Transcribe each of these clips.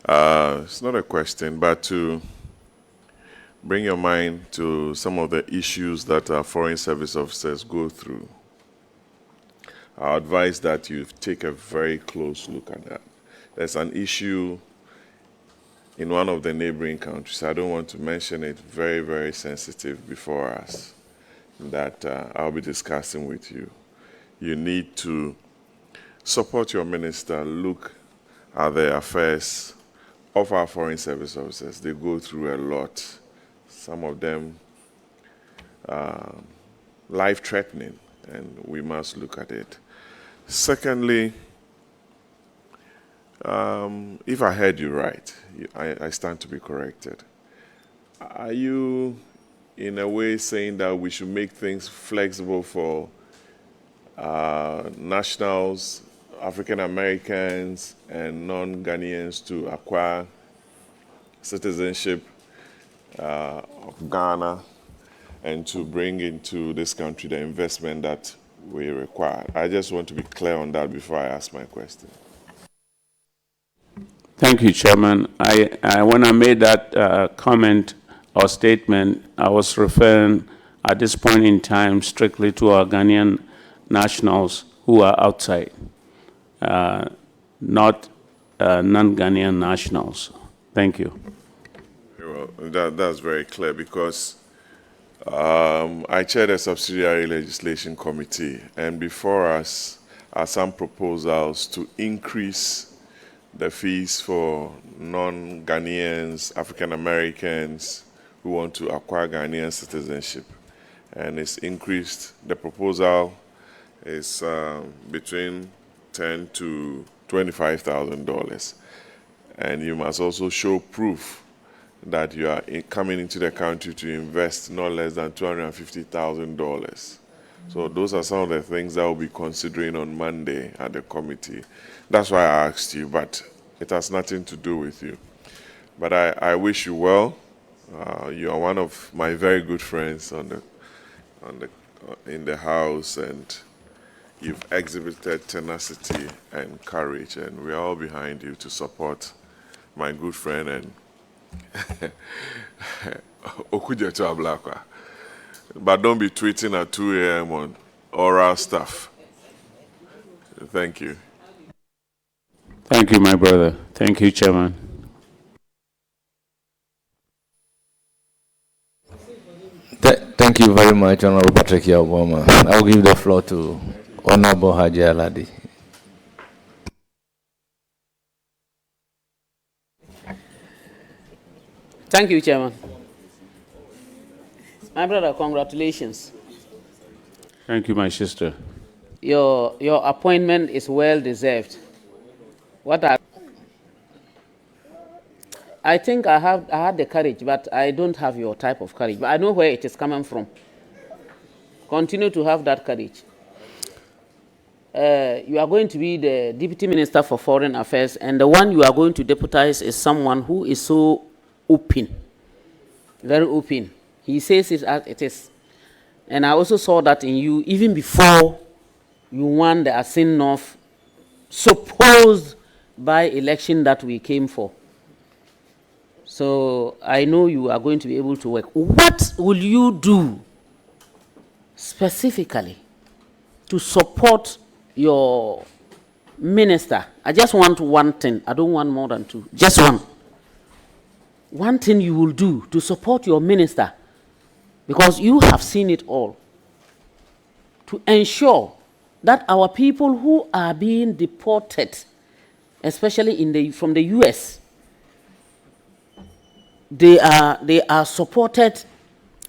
It's not a question, but to bring your mind to some of the issues that our foreign service officers go through. I advise that you take a very close look at that. There's an issue in one of the neighboring countries. I don't want to mention it, very, very sensitive before us, that I'll be discussing with you. You need to support your minister, look at the affairs of our foreign service officers. They go through a lot. Some of them life-threatening, and we must look at it. Secondly, if I heard you right, I stand to be corrected. Are you, in a way, saying that we should make things flexible for nationals, African Americans, and non-Ghanaians to acquire citizenship of Ghana and to bring into this country the investment that we require? I just want to be clear on that before I ask my question. Thank you, Chairman. When I made that comment or statement, I was referring at this point in time strictly to our Ghanaian nationals who are outside, not non-Ghanaian nationals. Thank you. Well, that's very clear because I chair the subsidiary legislation committee, and before us are some proposals to increase the fees for non-Ghanaians, African Americans who want to acquire Ghanaian citizenship. And it's increased. The proposal is between $10,000 to $25,000. And you must also show proof that you are coming into the country to invest not less than $250,000. So those are some of the things that we'll be considering on Monday at the committee. That's why I asked you, but it has nothing to do with you. But I wish you well. You are one of my very good friends in the House, and you've exhibited tenacity and courage, and we're all behind you to support my good friend and Okujeto Ablakwa. But don't be tweeting at 2 a.m. on oral stuff. Thank you. Thank you, my brother. Thank you, Chairman. Thank you very much, Honorable Patrick Obama. I will give the floor to Honorable Gyakye Ladi. Thank you, Chairman. My brother, congratulations. Thank you, my sister. Your appointment is well deserved. I think I had the courage, but I don't have your type of courage. But I know where it is coming from. Continue to have that courage. You are going to be the Deputy Minister for Foreign Affairs, and the one you are going to deputize is someone who is so open, very open. He says it as it is. And I also saw that in you, even before you won the Assin North supposed by-election that we came for. So I know you are going to be able to work. What will you do specifically to support your minister? I just want one thing. I don't want more than two. Just one. One thing you will do to support your minister, because you have seen it all, to ensure that our people who are being deported, especially from the US, they are supported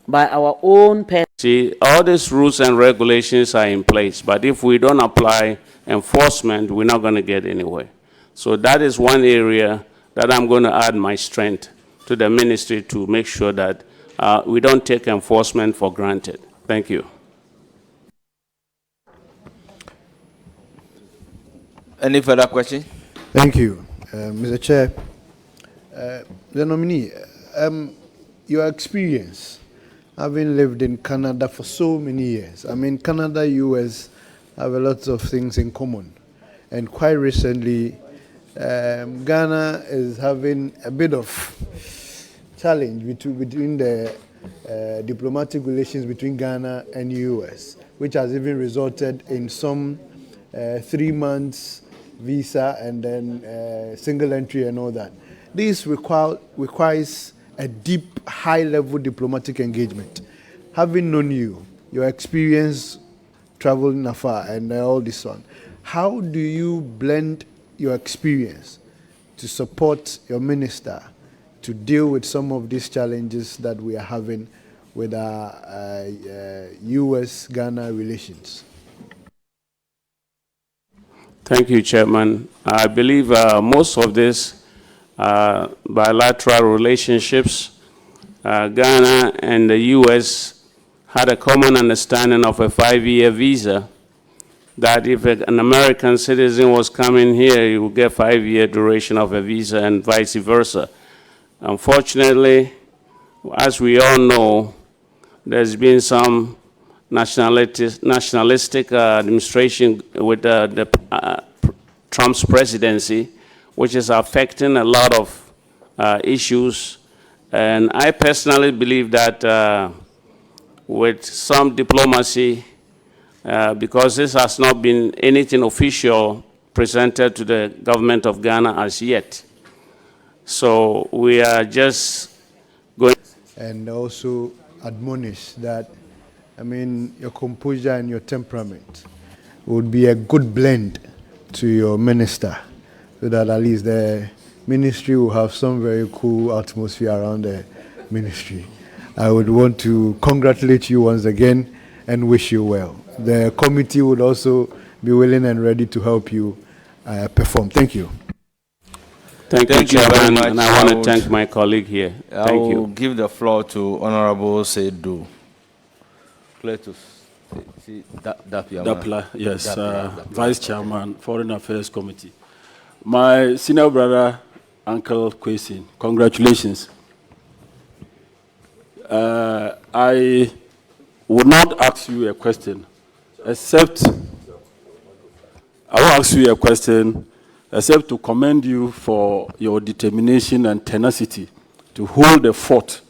by our own parents. See, all these rules and regulations are in place, but if we don't apply enforcement, we're not going to get anywhere. So that is one area that I'm going to add my strength to the ministry to make sure that we don't take enforcement for granted. Thank you. Any further question? Thank you, Mr. Chair. The nominee, your experience, having lived in Canada for so many years. I mean, Canada, US have a lot of things in common. And quite recently, Ghana is having a bit of challenge between the diplomatic relations between Ghana and US, which has even resulted in some 3 months visa and then single entry and all that. This requires a deep, high-level diplomatic engagement. Having known you, your experience traveling afar and all this one, how do you blend your experience to support your minister to deal with some of these challenges that we are having with our US-Ghana relations? Thank you, Chairman. I believe most of these bilateral relationships, Ghana and the U.S. had a common understanding of a 5-year visa, that if an American citizen was coming here, he would get 5-year duration of a visa and vice versa. Unfortunately, as we all know, there's been some nationalistic administration with Trump's presidency, which is affecting a lot of issues. And I personally believe that with some diplomacy, because this has not been anything official presented to the government of Ghana as yet. So we are just going. And also admonish that, I mean, your composure and your temperament would be a good blend to your minister, so that at least the ministry will have some very cool atmosphere around the ministry. I would want to congratulate you once again and wish you well. The committee would also be willing and ready to help you perform. Thank you. Thank you, Chairman, and I want to thank my colleague here. Thank you. I will give the floor to Honorable Seidu. Dapla, yes, Vice Chairman, Foreign Affairs Committee. My senior brother, Uncle Quayson, congratulations. I would not ask you a question, except to commend you for your determination and tenacity to hold the fort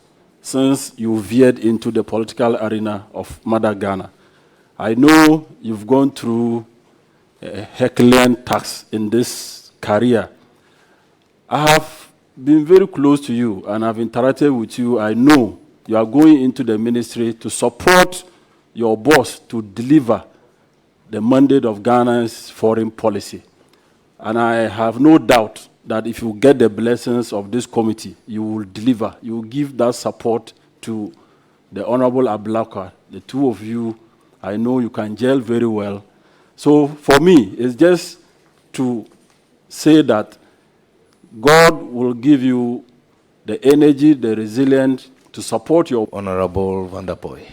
since you veered into the political arena of Mother Ghana. I know you've gone through a Herculean task in this career. I have been very close to you and have interacted with you. I know you are going into the ministry to support your boss to deliver the mandate of Ghana's foreign policy. And I have no doubt that if you get the blessings of this committee, you will deliver. You will give that support to the Honorable Ablakwa. The two of you, I know you can gel very well. So for me, it's just to say that God will give you the energy, the resilience to support your... Honorable Vanderpoy.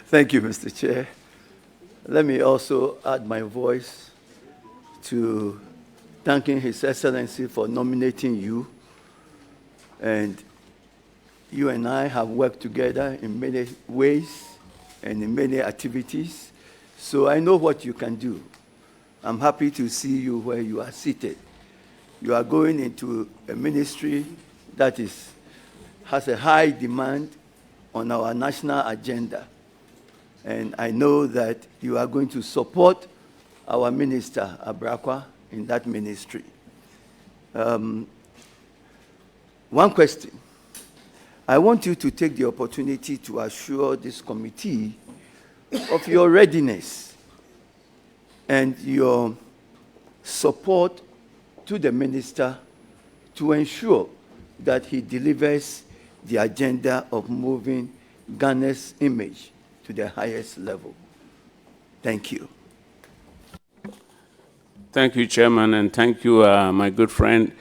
Thank you, Mr. Chair. Let me also add my voice to thanking His Excellency for nominating you. And you and I have worked together in many ways and in many activities. So I know what you can do. I'm happy to see you where you are seated. You are going into a ministry that has a high demand on our national agenda. And I know that you are going to support our Minister, Ablakwa, in that ministry. One question. I want you to take the opportunity to assure this committee of your readiness and your support to the minister to ensure that he delivers the agenda of moving Ghana's image to the highest level. Thank you. Thank you, Chairman, and thank you, my good friend.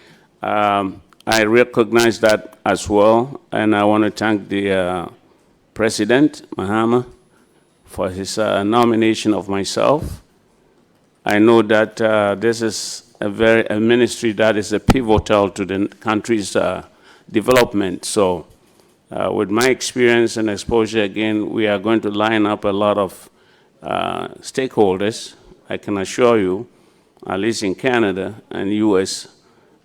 I recognize that as well, and I want to thank the President, Mahama, for his nomination of myself. I know that this is a ministry that is a pivotal to the country's development. So With my experience and exposure, again, we are going to line up a lot of stakeholders, I can assure you, at least in Canada and US,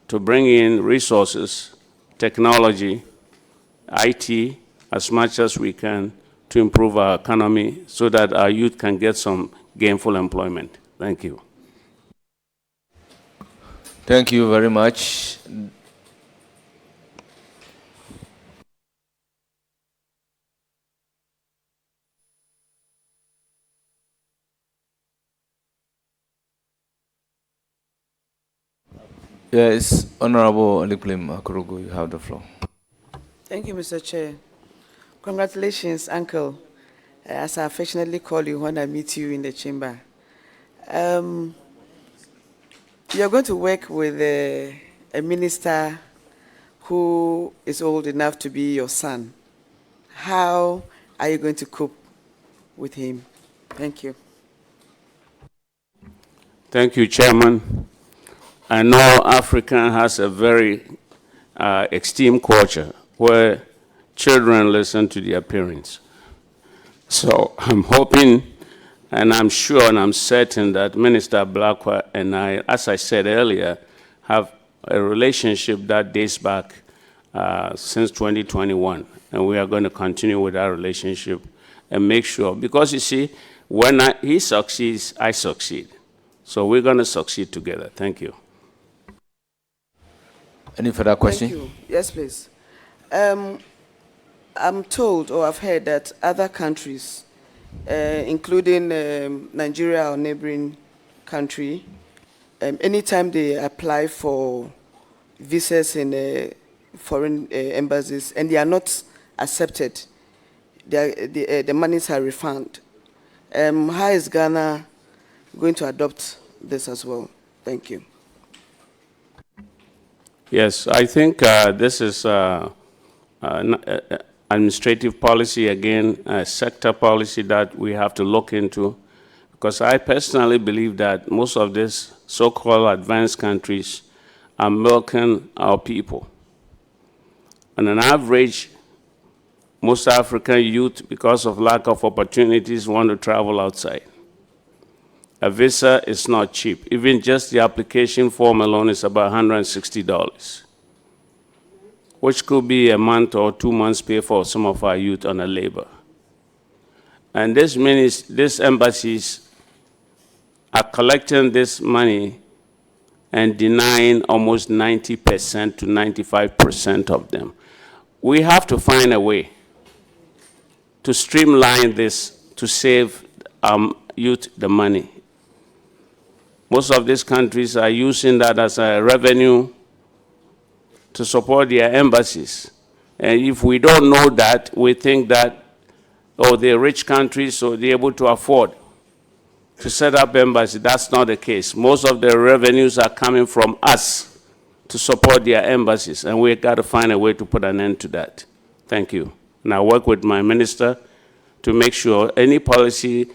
to bring in resources, technology, IT, as much as we can to improve our economy so that our youth can get some gainful employment. Thank you. Thank you very much. Yes, Honorable Aliklim Akurugu, you have the floor. Thank you, Mr. Chair. Congratulations, Uncle, as I affectionately call you when I meet you in the chamber. You're going to work with a minister who is old enough to be your son. How are you going to cope with him? Thank you. Thank you, Chairman. I know Africa has a very extreme culture where children listen to their parents. So I'm hoping, and I'm sure and I'm certain that Minister Blakwa and I, as I said earlier, have a relationship that dates back since 2021. And we are going to continue with our relationship and make sure, because you see, when he succeeds, I succeed. So we're going to succeed together. Thank you. Any further question? Thank you. Yes, please. I'm told, or I've heard, that other countries, including Nigeria, our neighboring country, anytime they apply for visas in foreign embassies and they are not accepted, the monies are refunded. How is Ghana going to adopt this as well? Thank you. Yes, I think this is administrative policy, again, sector policy that we have to look into, because I personally believe that most of these so-called advanced countries are milking our people. On an average, most African youth, because of lack of opportunities, want to travel outside. A visa is not cheap. Even just the application form alone is about $160, which could be a month or 2 months' pay for some of our youth on a labor. And this means these embassies are collecting this money and denying almost 90% to 95% of them. We have to find a way to streamline this to save youth the money. Most of these countries are using that as a revenue to support their embassies. And if we don't know that, we think that, oh, they're rich countries, so they're able to afford to set up embassies. That's not the case. Most of the revenues are coming from us to support their embassies, and we've got to find a way to put an end to that. Thank you. And I work with my minister to make sure any policy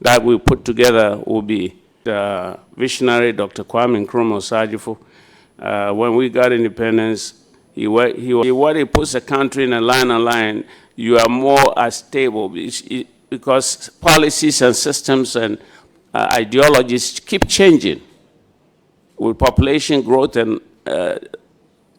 that we put together will be the visionary Dr. Kwame Nkrumah Sajifo. When we got independence, he puts a country in a line, you are more stable, because policies and systems and ideologies keep changing with population growth and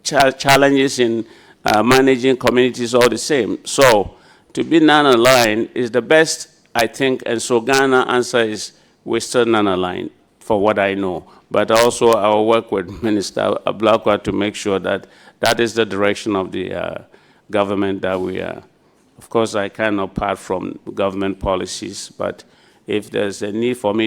challenges in managing communities all the same. So to be non-aligned is the best, I think, and so Ghana answer is we're still non-aligned for what I know. But also I will work with Minister Blakwa to make sure that that is the direction of the government that we are. Of course, I cannot part from government policies, but if there's a need for me